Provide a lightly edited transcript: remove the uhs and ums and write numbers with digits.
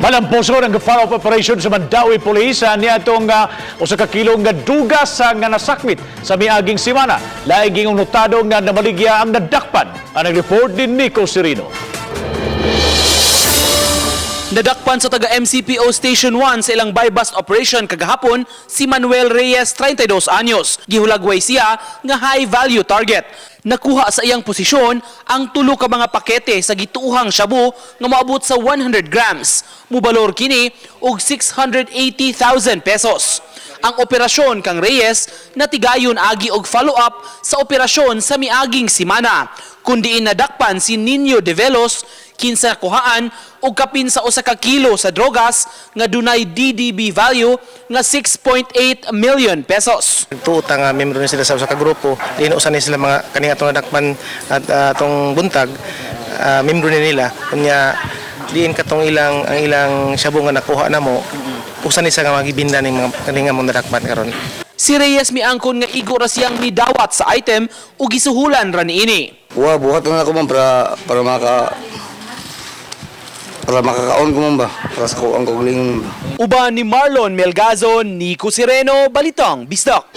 Malamposo ng follow-up operation sa Mandawi Police niya itong usa ka kilong nga dugas nga nasakmit sa miaging simana. Laing notado nga namaligya ang nadakpan. Ang report din Nico Serino. Nadakpan sa taga MCPO Station 1 sa ilang buy-bust operation kagahapon si Manuel Reyes, 32 anyos. Gihulagway siya nga high-value target. Nakuha sa iyang posisyon ang tulo ka mga pakete sa gituuhang shabu nga moabot sa 100 grams. Mubalor kini og 680,000 pesos. Ang operasyon kang Reyes natigayon agi og follow-up sa operasyon sa miaging simana. Kundi nadakpan si Nino De Velos, kinsa kuhaan og kapin sa usa ka kilo sa drogas nga dunay DDB value nga 6.8 million pesos. Tuta nga membro ni sila sa usa ka grupo, diin usa ni sila mga kaning atong nadakpan at atong buntag, membro ni nila kunya diin katong ang ilang shabu nga nakuha namo, usa ni sa nga magibinda ning mga kaning among nadakpan karon. Si Reyes miangkon nga igo ra siyang midawat sa item ug gisuhulan ra niini. Buhat na ako man para makakaon ko man ba? Para sa kuang kaugalingon ba? Uban ni Marlon Melgazon, Nico Sereno, Balitang Bisdak.